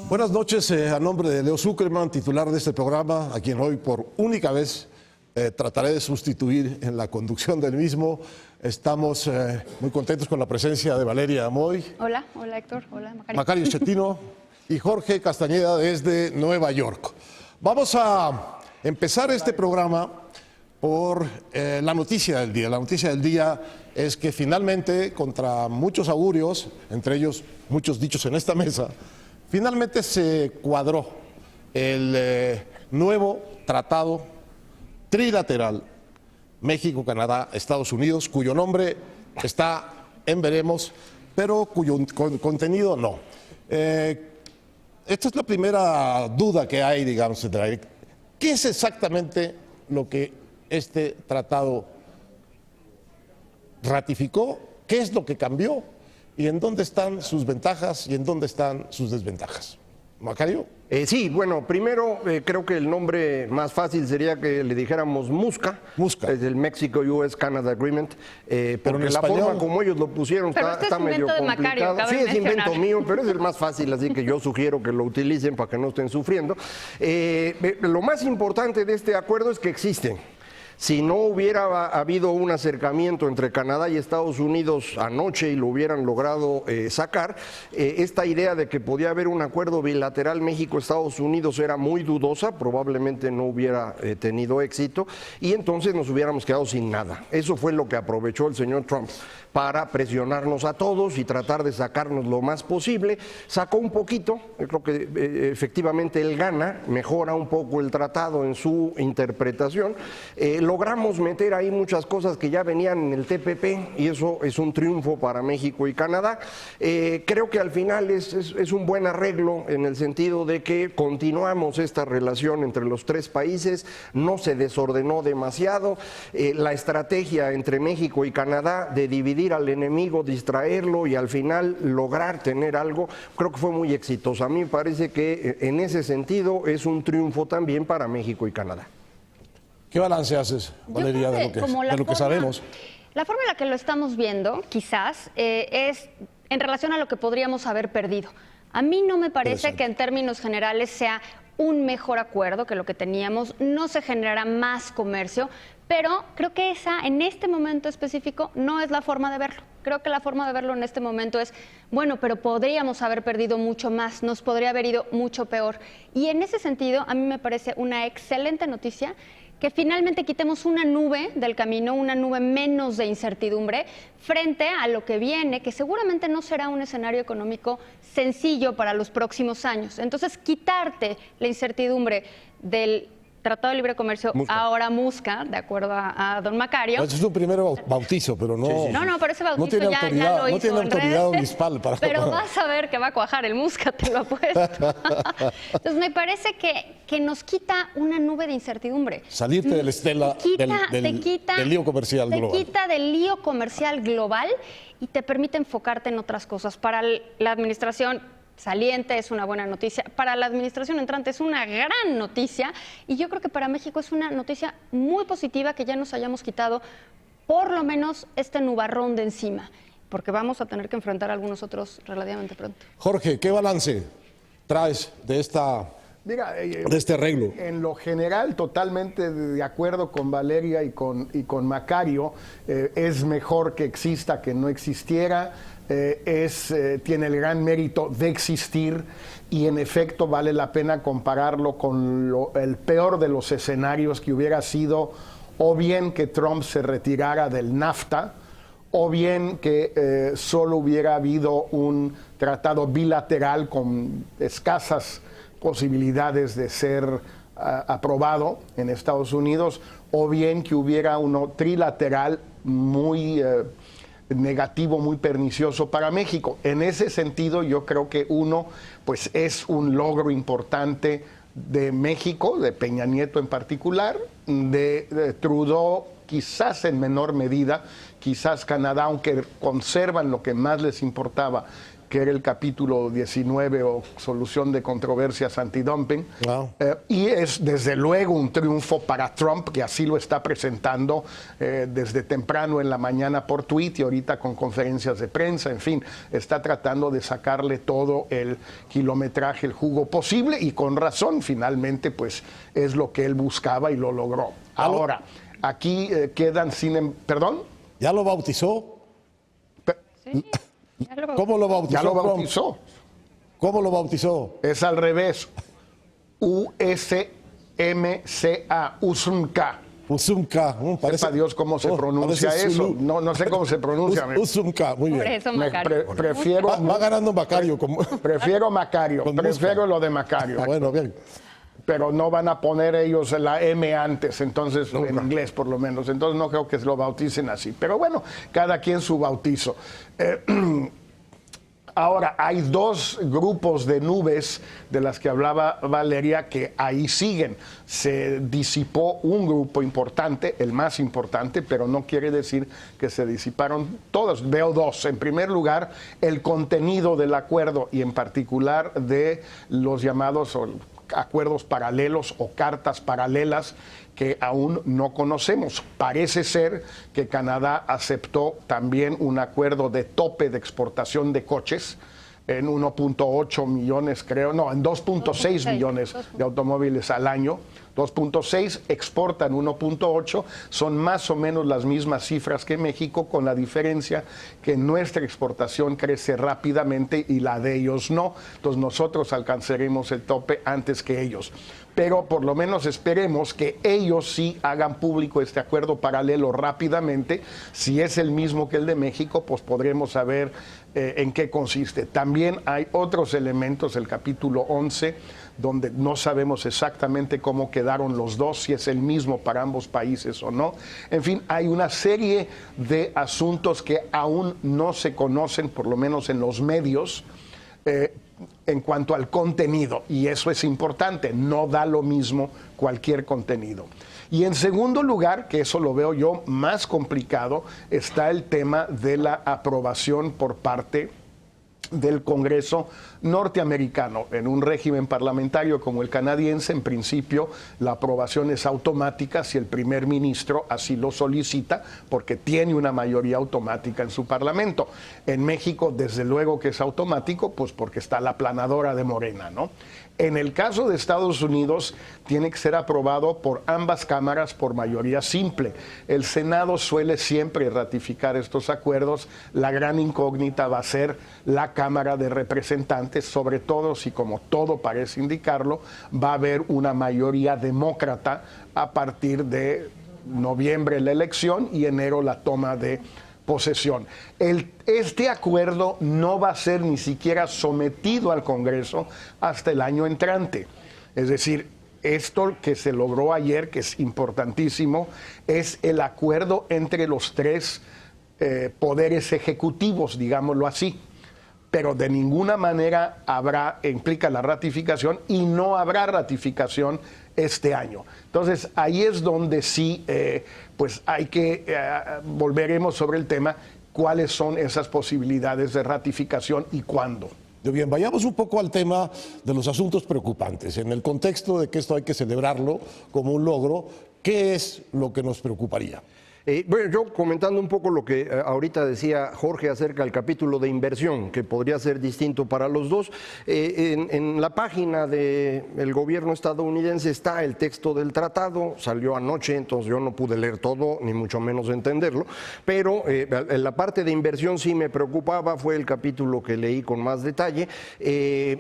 Buenas noches, a nombre de Leo Zuckerman, titular de este programa, a quien hoy por única vez trataré de sustituir en la conducción del mismo. Estamos muy contentos con la presencia de Valeria Amoy. Hola, hola Héctor, hola Macario. Macario Schettino y Jorge Castañeda desde Nueva York. Vamos a empezar este programa por la noticia del día. La noticia del día es que finalmente, contra muchos augurios, entre ellos muchos dichos en esta mesa, finalmente se cuadró el nuevo tratado trilateral México, Canadá, Estados Unidos, cuyo nombre está en veremos, pero cuyo contenido no. Esta es la primera duda que hay, digamos. ¿Qué es exactamente lo que este tratado ratificó? ¿Qué es lo que cambió? ¿Y en dónde están sus ventajas y en dónde están sus desventajas? ¿Macario? Sí, bueno, primero creo que el nombre más fácil sería que le dijéramos MUSCA. MUSCA. Es el Mexico-US-Canada Agreement. Porque en la español, forma como ellos lo pusieron está medio complicado. Sí, es invento mío, pero es el más fácil, así que yo sugiero que lo utilicen para que no estén sufriendo. Lo más importante de este acuerdo es que existen. Si no hubiera habido un acercamiento entre Canadá y Estados Unidos anoche y lo hubieran logrado sacar, esta idea de que podía haber un acuerdo bilateral México-Estados Unidos era muy dudosa, probablemente no hubiera tenido éxito y entonces nos hubiéramos quedado sin nada. Eso fue lo que aprovechó el señor Trump para presionarnos a todos y tratar de sacarnos lo más posible. Sacó un poquito, yo creo que efectivamente él gana, mejora un poco el tratado en su interpretación. Logramos meter ahí muchas cosas que ya venían en el TPP y eso es un triunfo para México y Canadá. Creo que al final es un buen arreglo en el sentido de que continuamos esta relación entre los tres países, no se desordenó demasiado. La estrategia entre México y Canadá de dividir al enemigo, distraerlo y al final lograr tener algo, creo que fue muy exitosa. A mí me parece que en ese sentido es un triunfo también para México y Canadá. ¿Qué balance haces, Valeria, de lo que sabemos? La forma en la que lo estamos viendo, quizás, es en relación a lo que podríamos haber perdido. A mí no me parece que en términos generales sea un mejor acuerdo que lo que teníamos, no se generará más comercio, pero creo que esa, en este momento específico, no es la forma de verlo. Creo que la forma de verlo en este momento es, bueno, pero podríamos haber perdido mucho más, nos podría haber ido mucho peor. Y en ese sentido, a mí me parece una excelente noticia que finalmente quitemos una nube del camino, una nube menos de incertidumbre frente a lo que viene, que seguramente no será un escenario económico sencillo para los próximos años. Entonces, quitarte la incertidumbre del Tratado de Libre Comercio, ahora MUSCA, de acuerdo a don Macario. Ese es un primer bautizo, pero no... Sí. No, pero ese bautizo no tiene ya autoridad, lo hizo no tiene autoridad municipal para... Pero vas a ver que va a cuajar el MUSCA, te lo apuesto. Entonces, me parece que nos quita una nube de incertidumbre. Salirte de la estela del lío comercial global. Te quita del lío comercial global y te permite enfocarte en otras cosas. Para la administración saliente es una buena noticia, para la administración entrante es una gran noticia y yo creo que para México es una noticia muy positiva que ya nos hayamos quitado por lo menos este nubarrón de encima, porque vamos a tener que enfrentar algunos otros relativamente pronto. Jorge, ¿qué balance traes de este arreglo? En lo general, totalmente de acuerdo con Valeria y con Macario. Es mejor que exista que no existiera. Tiene el gran mérito de existir y en efecto vale la pena compararlo con el peor de los escenarios, que hubiera sido o bien que Trump se retirara del NAFTA o bien que solo hubiera habido un tratado bilateral con escasas posibilidades de ser aprobado en Estados Unidos, o bien que hubiera uno trilateral muy negativo, muy pernicioso para México. En ese sentido, yo creo que pues es un logro importante de México, de Peña Nieto en particular, de Trudeau quizás en menor medida, quizás Canadá, aunque conservan lo que más les importaba, que era el capítulo 19 o solución de controversias antidumping. Wow. Y es desde luego un triunfo para Trump, que así lo está presentando desde temprano en la mañana por tweet y ahorita con conferencias de prensa. En fin, está tratando de sacarle todo el kilometraje, el jugo posible, y con razón, finalmente, pues es lo que él buscaba y lo logró. Ahora, aquí quedan sin... ¿Perdón? ¿Ya lo bautizó? Sí. ¿Cómo lo bautizó? Ya lo bautizó. ¿Cómo lo bautizó? Es al revés. USMCA, USMCA. Usumka. Sepa Dios cómo se pronuncia eso. No sé cómo se pronuncia. Usumka, muy bien. Por eso, Macario. Prefiero... Va ganando Macario. Prefiero Macario. Prefiero lo de Macario. Bueno, bien. Pero no van a poner ellos la M antes, entonces, en inglés por lo menos. Entonces no creo que lo bauticen así. Pero bueno, cada quien su bautizo. Ahora, hay dos grupos de nubes de las que hablaba Valeria que ahí siguen. Se disipó un grupo importante, el más importante, pero no quiere decir que se disiparon todos. Veo dos. En primer lugar, el contenido del acuerdo y en particular de los llamados acuerdos paralelos o cartas paralelas que aún no conocemos. Parece ser que Canadá aceptó también un acuerdo de tope de exportación de coches en 1.8 millones, creo, no, en 2.6 millones de automóviles al año. 2.6, exportan 1.8, son más o menos las mismas cifras que México, con la diferencia que nuestra exportación crece rápidamente y la de ellos no. Entonces nosotros alcanzaremos el tope antes que ellos. Pero por lo menos esperemos que ellos sí hagan público este acuerdo paralelo rápidamente. Si es el mismo que el de México, pues podremos saber en qué consiste. También hay otros elementos, el capítulo 11, donde no sabemos exactamente cómo quedaron los dos, si es el mismo para ambos países o no. En fin, hay una serie de asuntos que aún no se conocen, por lo menos en los medios, en cuanto al contenido, y eso es importante, no da lo mismo cualquier contenido. Y en segundo lugar, que eso lo veo yo más complicado, está el tema de la aprobación por parte del Congreso norteamericano. En un régimen parlamentario como el canadiense, en principio, la aprobación es automática si el primer ministro así lo solicita, porque tiene una mayoría automática en su parlamento. En México, desde luego que es automático, pues porque está la aplanadora de Morena, ¿no? En el caso de Estados Unidos, tiene que ser aprobado por ambas cámaras por mayoría simple. El Senado suele siempre ratificar estos acuerdos. La gran incógnita va a ser la Cámara de Representantes, sobre todo si, como todo parece indicarlo, va a haber una mayoría demócrata a partir de noviembre la elección y enero la toma de posesión. Este acuerdo no va a ser ni siquiera sometido al Congreso hasta el año entrante. Es decir, esto que se logró ayer, que es importantísimo, es el acuerdo entre los tres poderes ejecutivos, digámoslo así. Pero de ninguna manera implica la ratificación, y no habrá ratificación este año. Entonces, ahí es donde sí, pues hay que, volveremos sobre el tema, cuáles son esas posibilidades de ratificación y cuándo. Bien, vayamos un poco al tema de los asuntos preocupantes. En el contexto de que esto hay que celebrarlo como un logro, ¿qué es lo que nos preocuparía? Bueno, yo comentando un poco lo que ahorita decía Jorge acerca del capítulo de inversión, que podría ser distinto para los dos, en la página del gobierno estadounidense está el texto del tratado, salió anoche, entonces yo no pude leer todo, ni mucho menos entenderlo, pero en la parte de inversión sí me preocupaba, fue el capítulo que leí con más detalle.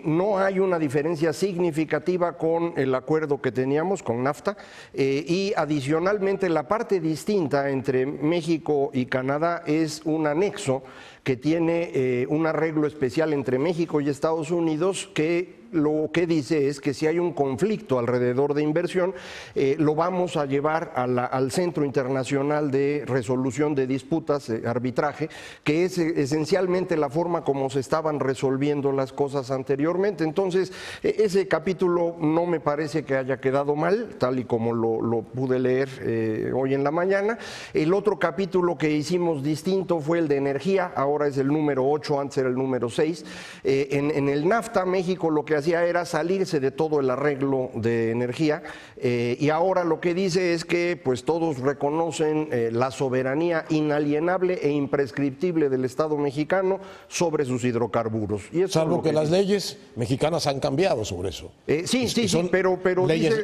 No hay una diferencia significativa con el acuerdo que teníamos con NAFTA, y adicionalmente la parte distinta entre México y Canadá es un anexo que tiene un arreglo especial entre México y Estados Unidos que lo que dice es que si hay un conflicto alrededor de inversión, lo vamos a llevar al Centro Internacional de Resolución de Disputas, arbitraje, que es esencialmente la forma como se estaban resolviendo las cosas anteriormente. Entonces, ese capítulo no me parece que haya quedado mal, tal y como lo pude leer hoy en la mañana. El otro capítulo que hicimos distinto fue el de energía, ahora es el número 8, antes era el número 6. En el NAFTA, México lo que hacía era salirse de todo el arreglo de energía, y ahora lo que dice es que pues todos reconocen la soberanía inalienable e imprescriptible del Estado mexicano sobre sus hidrocarburos. Y eso salvo que las leyes mexicanas han cambiado sobre eso. Sí, pero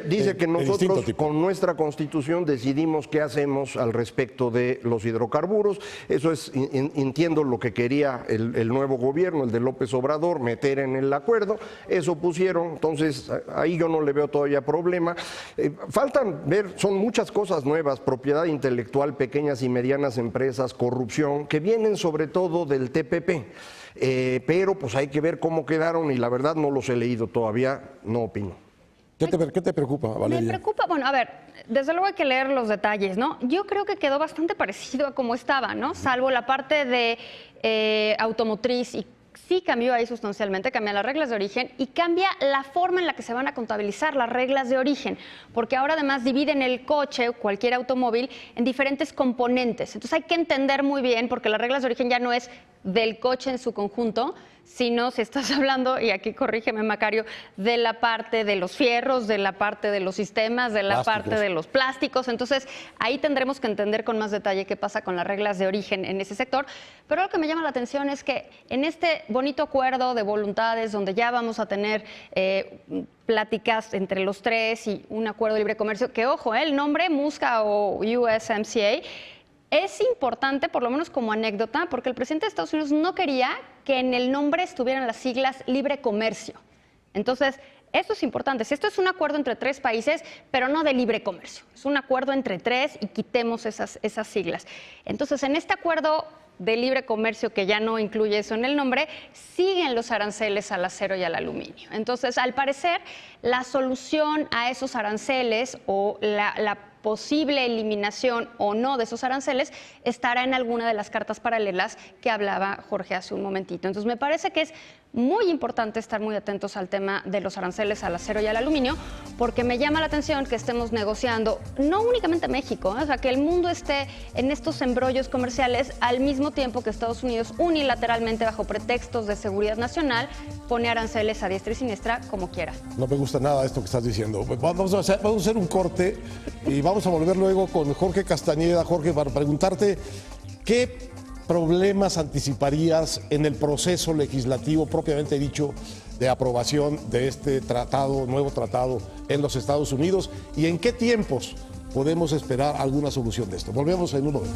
dice que nosotros con nuestra Constitución decidimos qué hacemos al respecto de los hidrocarburos. Eso es, entiendo lo que quería el nuevo gobierno, el de López Obrador, meter en el acuerdo. Eso pusieron, entonces ahí yo no le veo todavía problema. Faltan ver, son muchas cosas nuevas: propiedad intelectual, pequeñas y medianas empresas, corrupción, que vienen sobre todo del TPP. Pero pues hay que ver cómo quedaron, y la verdad no los he leído todavía, no opino. ¿Qué te preocupa, Valeria? Me preocupa, bueno, a ver, desde luego hay que leer los detalles, ¿no? Yo creo que quedó bastante parecido a como estaba, ¿no? Salvo la parte de automotriz, y sí cambió ahí sustancialmente, cambia las reglas de origen y cambia la forma en la que se van a contabilizar las reglas de origen, porque ahora además dividen el coche, cualquier automóvil, en diferentes componentes. Entonces hay que entender muy bien, porque las reglas de origen ya no es del coche en su conjunto, sino si estás hablando, y aquí corrígeme Macario, de la parte de los fierros, de la parte de los sistemas, de la parte de los plásticos. Entonces ahí tendremos que entender con más detalle qué pasa con las reglas de origen en ese sector. Pero lo que me llama la atención es que en este bonito acuerdo de voluntades, donde ya vamos a tener pláticas entre los tres y un acuerdo de libre comercio, que ojo, el nombre MUSCA o USMCA, es importante, por lo menos como anécdota, porque el presidente de Estados Unidos no quería que en el nombre estuvieran las siglas libre comercio. Entonces, esto es importante. Si esto es un acuerdo entre tres países, pero no de libre comercio, es un acuerdo entre tres y quitemos esas siglas. Entonces, en este acuerdo de libre comercio, que ya no incluye eso en el nombre, siguen los aranceles al acero y al aluminio. Entonces, al parecer, la solución a esos aranceles o la posible eliminación o no de esos aranceles estará en alguna de las cartas paralelas que hablaba Jorge hace un momentito. Entonces, me parece que es muy importante estar muy atentos al tema de los aranceles al acero y al aluminio, porque me llama la atención que estemos negociando, no únicamente México, o sea, que el mundo esté en estos embrollos comerciales al mismo tiempo que Estados Unidos unilateralmente, bajo pretextos de seguridad nacional, pone aranceles a diestra y siniestra como quiera. No me gusta nada esto que estás diciendo. Vamos a hacer un corte y vamos a volver luego con Jorge Castañeda. Jorge, para preguntarte, ¿qué problemas anticiparías en el proceso legislativo propiamente dicho de aprobación de este nuevo tratado en los Estados Unidos, y en qué tiempos podemos esperar alguna solución de esto? Volvemos en un momento.